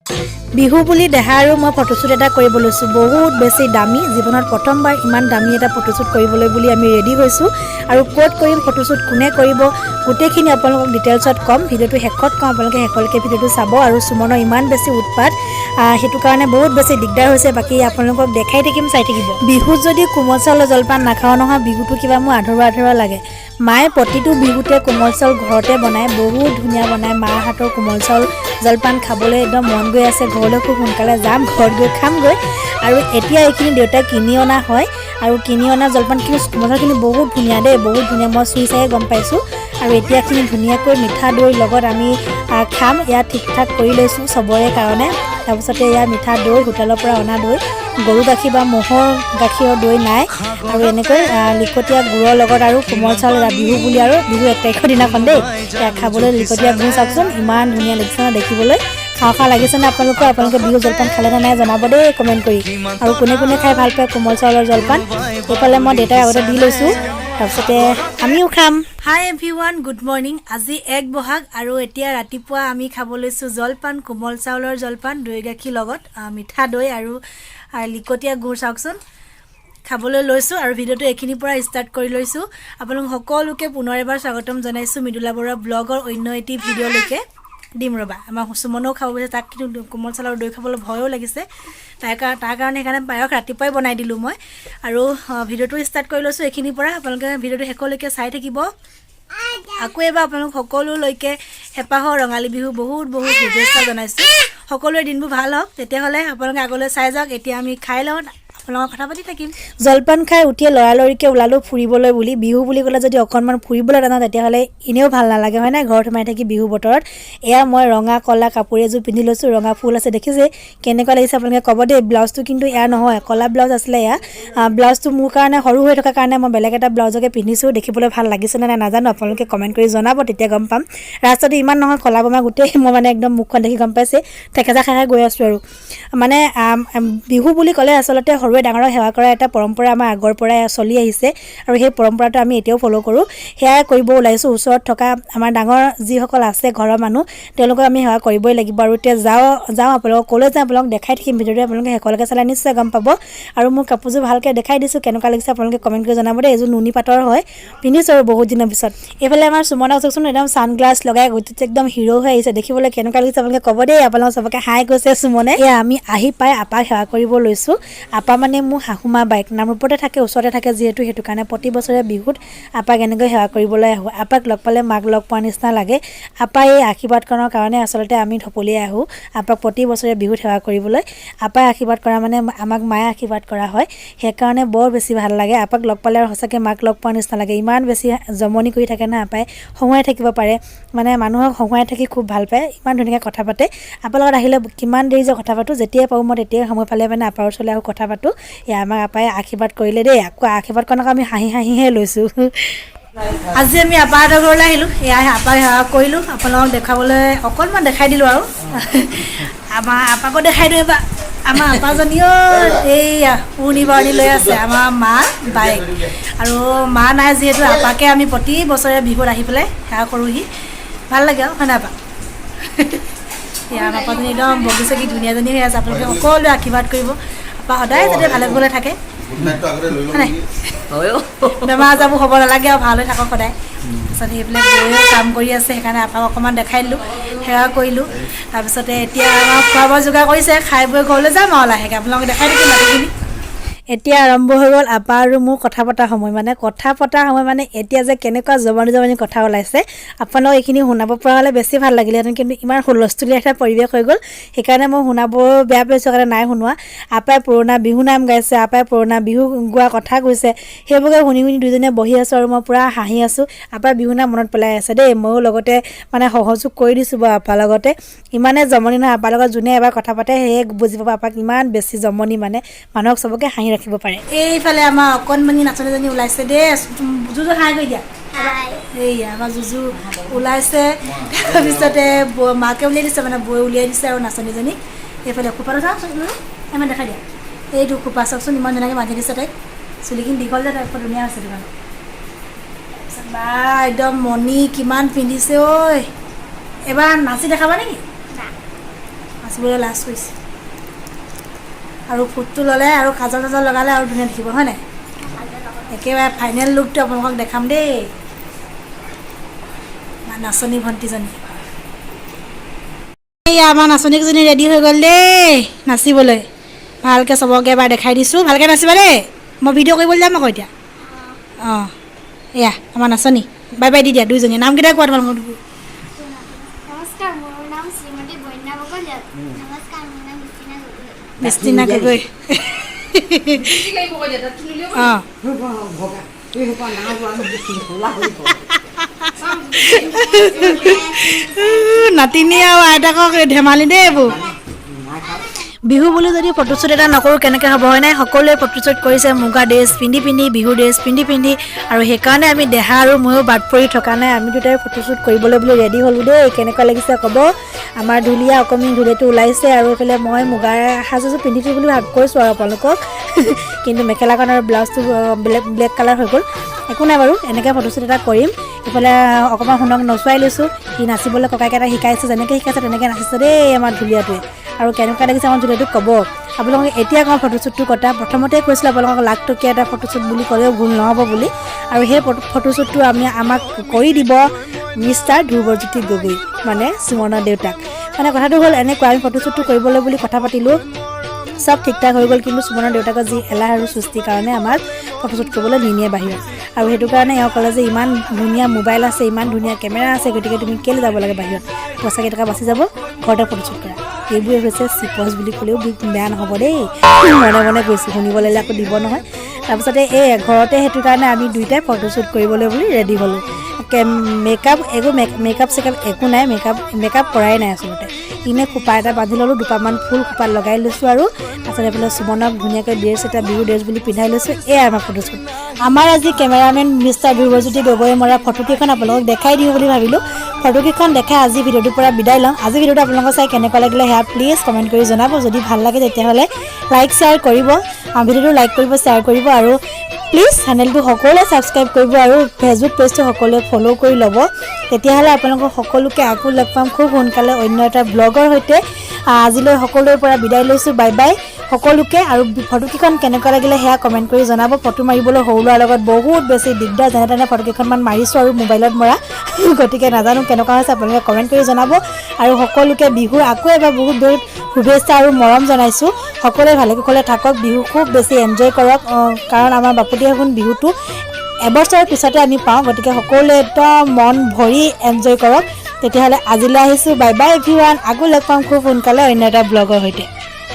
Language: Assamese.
বিহু বুলি দেহা আৰু মই ফটোশ্বুট এটা কৰিব লৈছোঁ বহুত বেছি দামী জীৱনত প্ৰথমবাৰ ইমান দামী এটা ফটোশ্বুট কৰিবলৈ বুলি আমি ৰেডি হৈছোঁ আৰু ক'ত কৰিম ফটোশ্বুট কোনে কৰিব গোটেইখিনি আপোনালোকক ডিটেইলছত ক'ম ভিডিঅ'টো শেষত ক'ম আপোনালোকে শেষলৈকে ভিডিঅ'টো চাব আৰু সুমনৰ ইমান বেছি উৎপাত সেইটো কাৰণে বহুত বেছি দিগদাৰ হৈছে বাকী আপোনালোকক দেখাই থাকিম চাই থাকিব বিহুত যদি কোমল চাউলৰ জলপান নাখাওঁ নহয় বিহুটো কিবা মোৰ আধৰুৱা আধৰুৱা লাগে মায়ে প্ৰতিটো বিহুতে কোমল চাউল ঘৰতে বনায় বহুত ধুনীয়া বনায় মাৰ হাতৰ কোমল চাউল জলপান খাবলৈ একদম মন গৈ আছে ঘৰলৈ খুব সোনকালে যাম ঘৰত গৈ খামগৈ আৰু এতিয়া এইখিনি দেউতাই কিনি অনা হয় আৰু কিনি অনা জলপানখিনি কোমল চাউলখিনি বহুত ধুনীয়া দেই বহুত ধুনীয়া মই চুই চাই গম পাইছোঁ আৰু এতিয়াখিনি ধুনীয়াকৈ মিঠা দৈৰ লগত আমি খাম ইয়াত ঠিক ঠাক কৰি লৈছোঁ চবৰে কাৰণে তাৰপিছতে ইয়াৰ মিঠা দৈ হোটেলৰ পৰা অনা দৈ গৰু গাখীৰ বা ম'হৰ গাখীৰৰ দৈ নাই আৰু এনেকৈ লিকটীয়া গুড়ৰ লগত আৰু কোমল চাউল বিহু বুলি আৰু বিহু 1 তাৰিখৰ দিনাখন দেই ইয়াক খাবলৈ লিকটীয়া গুড় চাওকচোন ইমান ধুনীয়া লাগিছে ন দেখিবলৈ খাওঁ লাগিছেনে আপোনালোকে বিহু জলপান খালে নে নাই জনাব দেই কমেণ্ট কৰি আৰু কোনে কোনে খাই ভাল পায় কোমল চাউলৰ জলপান এইফালে মই দেউতাই আগতে দি লৈছোঁ তাৰপিছতে আমিও খাম হাই এভৰিৱান গুড মৰ্ণিং আজি 1 বহাগ আৰু এতিয়া ৰাতিপুৱা আমি খাব লৈছোঁ জলপান কোমল চাউলৰ জলপান দৈ গাখীৰ লগত মিঠা দৈ আৰু লিকটীয়া গুড় চাওকচোন খাবলৈ লৈছোঁ আৰু ভিডিঅ'টো এইখিনিৰ পৰা ষ্টাৰ্ট কৰি লৈছোঁ আপোনালোক সকলোকে পুনৰ এবাৰ স্বাগতম জনাইছোঁ মৃদুলা বৰুৱা ব্লগৰ অন্য এটি ভিডিঅ'লৈকে দিম ৰ'বা আমাৰ সুমনেও খাব বিচাৰে তাক কিন্তু কোমল চাউলৰ দৈ খাবলৈ ভয়ো লাগিছে তাৰ কাৰণে সেইকাৰণে পায়স ৰাতিপুৱাই বনাই দিলোঁ মই আৰু ভিডিঅ'টো ষ্টাৰ্ট কৰি লৈছোঁ এইখিনিৰ পৰা আপোনালোকে ভিডিঅ'টো শেষলৈকে চাই থাকিব আকৌ এবাৰ আপোনালোক সকলোলৈকে হেঁপাহৰ ৰঙালী বিহু বহুত বহুত শুভেচ্ছা জনাইছোঁ সকলোৰে দিনবোৰ ভাল হওক তেতিয়াহ'লে আপোনালোকে আগলৈ চাই যাওক এতিয়া আমি খাই লওঁ আপোনালোকৰ কথা পাতি থাকিম জলপান খাই উঠিয়ে লৰালৰিকৈ ওলালোঁ ফুৰিবলৈ বুলি বিহু বুলি ক'লে যদি অকণমান ফুৰিবলৈ নাযাওঁ তেতিয়াহ'লে এনেও ভাল নালাগে হয় নাই ঘৰত সোমাই থাকি বিহু বতৰত এয়া মই ৰঙা কলা কাপোৰ এযোৰ পিন্ধি লৈছোঁ ৰঙা ফুল আছে দেখিছে কেনেকুৱা লাগিছে আপোনালোকে ক'ব দেই ব্লাউজটো কিন্তু এয়া নহয় কলা ব্লাউজ আছিলে এয়া ব্লাউজটো মোৰ কাৰণে সৰু হৈ থকাৰ কাৰণে মই বেলেগ এটা ব্লাউজকে পিন্ধিছোঁ দেখিবলৈ ভাল লাগিছেনে নাই নাজানো আপোনালোকে কমেণ্ট কৰি জনাব তেতিয়া গম পাম ৰাস্তাটো ইমান নহয় কলা বমা গোটেই মই মানে একদম মুখখন দেখি গম পাইছে ঠেকেচা খাই গৈ আছোঁ আৰু মানে বিহু বুলি ক'লে আচলতে সৰুৱে ডাঙৰক সেৱা কৰা এটা পৰম্পৰা আমাৰ আগৰ পৰাই চলি আহিছে আৰু সেই পৰম্পৰাটো আমি এতিয়াও ফ'ল' কৰোঁ সেয়াই কৰিব ওলাইছোঁ ওচৰত থকা আমাৰ ডাঙৰ যিসকল আছে ঘৰৰ মানুহ তেওঁলোকক আমি সেৱা কৰিবই লাগিব আৰু এতিয়া যাওঁ আপোনালোকক ক'লৈ যাওঁ আপোনালোকক দেখাই থাকিম ভিডিঅ'টো আপোনালোকে শেষলৈকে চালে নিশ্চয় গম পাব আৰু মোৰ কাপোৰযোৰ ভালকৈ দেখাই দিছোঁ কেনেকুৱা লাগিছে আপোনালোকে কমেণ্ট কৰি জনাব দেই এইযোৰ নুনি পাটৰ হয় পিন্ধিছোঁ আৰু বহুত দিনৰ পিছত এইফালে আমাৰ সুমনক চাওকচোন একদম ছানগ্লাছ লগাই গোটেই একদম হিৰ' হৈ আহিছে দেখিবলৈ কেনেকুৱা লাগিছে আপোনালোকে ক'ব দেই আপোনালোক চবকে হাই কৈছে সুমনে এয়া আমি আহি পাই আপাক সেৱা কৰিব লৈছোঁ আপা মানে মোৰ শাহুমা বাইক নামৰূপতে থাকে ওচৰতে থাকে যিহেতু সেইটো কাৰণে প্ৰতি বছৰে বিহুত আপাক এনেকৈ সেৱা কৰিবলৈ আহোঁ আপাক লগ পালে মাক লগ পোৱাৰ নিচিনা লাগে আপাই এই আশীৰ্বাদকৰণৰ কাৰণে আচলতে আমি ঢপলিয়াই আহোঁ আপাক প্ৰতি বছৰে বিহুত সেৱা কৰিবলৈ আপাই আশীৰ্বাদ কৰা মানে আমাক মায়ে আশীৰ্বাদ কৰা হয় সেইকাৰণে বৰ বেছি ভাল লাগে আপাক লগ পালে আৰু সঁচাকৈ মাক লগ পোৱাৰ নিচিনা লাগে ইমান বেছি জমনি কৰি থাকে না আপাই হহুৱাই থাকিব পাৰে মানে মানুহক হহুৱাই থাকি খুব ভাল পায় ইমান ধুনীয়াকৈ কথা পাতে আপাৰ লগত আহিলে কিমান দেৰি যে কথা পাতোঁ যেতিয়াই পাৰোঁ মই তেতিয়াই সময় পালে মানে আপাৰ ওচৰলৈ আহোঁ কথা পাতোঁ এয়া আমাক আপাই আশীৰ্বাদ কৰিলে দেই আকৌ আশীৰ্বাদ কৰাক আমি হাঁহিহে লৈছোঁ আজি আমি আপাহঁতৰ ঘৰলৈ আহিলোঁ এয়া আপাক সেৱা কৰিলোঁ আপোনালোকক দেখাবলৈ অকণমান দেখাই দিলোঁ আৰু আমাৰ আপাকো দেখাই দিওঁ এবাৰ আমাৰ আপাজনীও এইয়া উৰণি বাৰণি লৈ আছে আমাৰ মা বাইক আৰু মা নাই যিহেতু আপাকে আমি প্ৰতি বছৰে বিহুত আহি পেলাই সেৱা কৰোঁহি ভাল লাগে আৰু হয় নাই আপা এয়া আমাৰ আপাজনী একদম বগিছে কি ধুনীয়াজনী হৈ আছে আপোনালোকে সকলোৱে আশীৰ্বাদ কৰিব আপা সদায় যাতে ভালে কুশলে থাকে বেমাৰ আজাৰবোৰ হ'ব নালাগে আৰু ভাল হৈ থাকক সদায় তাৰপিছত সেইফালে গৈও কাম কৰি আছে সেইকাৰণে আপাক অকণমান দেখাই দিলোঁ সেৱা কৰিলোঁ তাৰপিছতে এতিয়া আমাৰ খোৱা বোৱা যোগাৰ কৰিছে খাই বৈ ঘৰলৈ যাম আৰু লাহেকৈ আপোনালোকে দেখাই দিম মাটিখিনি এতিয়া আৰম্ভ হৈ গ'ল আপা আৰু মোৰ কথা পতা সময় মানে এতিয়া যে কেনেকুৱা জমনি কথা ওলাইছে আপোনালোক এইখিনি শুনাব পৰা হ'লে বেছি ভাল লাগিলেহেঁতেন কিন্তু ইমান হুলস্থুলীয়া এটা পৰিৱেশ হৈ গ'ল সেইকাৰণে মই শুনাব বেয়া পাইছোঁ কাৰণে নাই শুনোৱা আপাই পুৰণা বিহু নাম গাইছে আপাই পুৰণা বিহু গোৱা কথা কৈছে সেইবোৰকে শুনি দুইজনীয়ে বহি আছোঁ আৰু মই পূৰা হাঁহি আছোঁ আপাই বিহু নাম মনত পেলাই আছে দেই ময়ো লগতে মানে সহযোগ কৰি দিছোঁ বাৰু আপাৰ লগতে ইমানে জমনি নহয় আপাৰ লগত যোনে এবাৰ কথা পাতে সেয়ে বুজি পাব আপাক ইমান বেছি জমনি মানে মানুহক চবকে হাঁহি ৰাখিব পাৰে এইফালে আমাৰ অকণমানি নাচনীজনী ওলাইছে দেই জুজু হাঁহি কৰি দিয়া এইয়া আমাৰ জুজু ওলাইছে তাৰপিছতে মাকে উলিয়াই দিছে মানে বৈ উলিয়াই দিছে আৰু নাচনীজনী এইফালে খোপাটো চাওকচোন ইমান দেখাই দিয়া এইটো খোপা চাওকচোন ইমান ধুনীয়াকৈ বান্ধি দিছে তাইক চুলিখিনি দীঘল যে তাইক ধুনীয়া আছে দোকান বা একদম মণি কিমান পিন্ধিছে ঐ এবাৰ নাচি দেখাবা নেকি নাচিবলৈ লাজ কৰিছে আৰু ফুটটো ল'লে আৰু কাজল চাজল লগালে আৰু ধুনীয়া দেখিব হয় নাই একেবাৰে ফাইনেল লুকটো আপোনালোকক দেখাম দেই নাচনী ভণ্টিজনী এয়া আমাৰ নাচনীকেইজনী ৰেডি হৈ গ'ল দেই নাচিবলৈ ভালকৈ চবকে এবাৰ দেখাই দিছোঁ ভালকৈ নাচিবা দেই মই ভিডিঅ' কৰিবলৈ যাম আকৌ এতিয়া অঁ এয়া আমাৰ নাচনী বাই বাই দি দিয়া দুইজনী নামকেইটা কোৱা তোমালোকৰ নমস্কাৰ মোৰ নাম শ্ৰীমতী বন্যা বগলীয়া নমস্কাৰ মোৰ নাম মিষ্টিনা গগৈ অঁ নাতিনী আৰু আইতাকক ধেমালি দেই এইবোৰ বিহু বুলি যদি ফটোশ্বুট এটা নকৰোঁ কেনেকৈ হ'ব হয় নাই সকলোৱে ফটোশ্বুট কৰিছে মুগা ড্ৰেছ পিন্ধি বিহু ড্ৰেছ পিন্ধি আৰু সেইকাৰণে আমি দেহা আৰু ময়ো বাদ পৰি থকা নাই আমি দুটাই ফটোশ্বুট কৰিবলৈ বুলি ৰেডি হ'লোঁ দেই কেনেকুৱা লাগিছে ক'ব আমাৰ ঢুলীয়া অকণি ঢুলীয়াটো ওলাইছে আৰু এইফালে মই মুগাৰ সাজযোৰ পিন্ধিছোঁ বুলি কৈছোঁ আৰু আপোনালোকক কিন্তু মেখেলাখন আৰু ব্লাউজটো ব্লেক কালাৰ হৈ গ'ল একো নাই বাৰু এনেকৈ ফটোশ্বুট এটা কৰিম ইফালে অকণমান শুনক নচুৱাই লৈছোঁ সি নাচিবলৈ ককাইকে এটা শিকাইছে যেনেকৈ শিকাইছে তেনেকৈ নাচিছে দেই আমাৰ ঢুলীয়াটোৱে আৰু কেনেকুৱা লাগিছে আমাৰ ঢুলীয়াটোক ক'ব আপোনালোকে এতিয়া কওঁ ফটোশ্বুটটো কথা প্ৰথমতে কৈছিলোঁ আপোনালোকক লাখটকীয়া এটা ফটোশ্বুট বুলি ক'লেও ভুল নহ'ব বুলি আৰু সেই ফটোশ্বুটটো আমাক কৰি দিব মিষ্টাৰ ধ্ৰুৱজ্যোতি গগৈ মানে সুমনৰ দেউতাক মানে কথাটো হ'ল এনেকুৱা আমি ফটোশ্বুটটো কৰিবলৈ বুলি কথা পাতিলোঁ চব ঠিক ঠাক হৈ গ'ল কিন্তু সুমনৰ দেউতাকৰ যি এলাহ আৰু সুস্তিৰ কাৰণে আমাক ফটোশ্বুট কৰিবলৈ নিনিয়ে বাহিৰত আৰু সেইটো কাৰণে এওঁ ক'লে যে ইমান ধুনীয়া মোবাইল আছে ইমান ধুনীয়া কেমেৰা আছে গতিকে তুমি কেলৈ যাব লাগে বাহিৰত পইচা কেইটকা বাচি যাব ঘৰতে ফটোশ্বুট কৰা এইবোৰে হৈছে চিপচ বুলি ক'লেও বেয়া নহ'ব দেই মনে মনে গৈছোঁ শুনিব লাগিলে আকৌ দিব নহয় তাৰপিছতে এই ঘৰতে সেইটো কাৰণে আমি দুইটাই ফটোশ্বুট কৰিবলৈ বুলি ৰেডি হ'লোঁ মেকআপ মেকআপ চেকআপ একো নাই মেকআপ কৰাই নাই আচলতে ইনে খোপা এটা বান্ধি ল'লোঁ দুটামান ফুল খোপাত লগাই লৈছোঁ আৰু তাৰপিছত এইফালে সুমনক ধুনীয়াকৈ ড্ৰেছ এটা বিহু ড্ৰেছ বুলি পিন্ধাই লৈছোঁ এয়াই আমাৰ ফটোশ্বুট আমাৰ আজি কেমেৰামেন মিষ্টাৰ ধ্ৰুৱজ্যোতি গগৈয়ে মৰা ফটোকেইখন আপোনালোকক দেখাই দিওঁ বুলি ভাবিলোঁ ফটোকেইখন দেখাই আজি ভিডিঅ'টোৰ পৰা বিদায় লওঁ আজি ভিডিঅ'টো আপোনালোকক চাই কেনেকুৱা লাগিলে সেয়া প্লিজ কমেণ্ট কৰি জনাব যদি ভাল লাগে তেতিয়াহ'লে লাইক শ্বেয়াৰ কৰিব ভিডিঅ'টো লাইক কৰিব শ্বেয়াৰ কৰিব আৰু প্লিজ চেনেলটো সকলোৱে ছাবস্ক্ৰাইব কৰিব আৰু ফেচবুক পেজটো সকলোৱে ফ'ল' কৰি ল'ব তেতিয়াহ'লে আপোনালোকক সকলোকে আকৌ লগ পাম খুব সোনকালে অন্য এটা ব্লগৰ সৈতে আজিলৈ সকলোৰে পৰা বিদায় লৈছোঁ বাই বাই সকলোকে আৰু ফটোকেইখন কেনেকুৱা লাগিলে সেয়া কমেণ্ট কৰি জনাব ফটো মাৰিবলৈ সৰু ল'ৰাৰ লগত বহুত বেছি দিগদাৰ যেনে তেনে ফটোকেইখনমান মাৰিছোঁ আৰু মোবাইলত মৰা গতিকে নাজানো কেনেকুৱা হৈছে আপোনালোকে কমেণ্ট কৰি জনাব আৰু সকলোকে বিহুৰ আকৌ এবাৰ বহুত বহুত শুভেচ্ছা আৰু মৰম জনাইছোঁ সকলোৱে ভালে কুশলে থাকক বিহু খুব বেছি এনজয় কৰক কাৰণ আমাৰ বাপতিসাহোন বিহুটো এবছৰৰ পিছতে আমি পাওঁ গতিকে সকলোৱে একদম মন ভৰি এনজয় কৰক তেতিয়াহ'লে আজিলৈ আহিছোঁ বাই বাই এভৰিৱান আকৌ লগ পাম খুব সোনকালে অন্য এটা ব্লগৰ সৈতে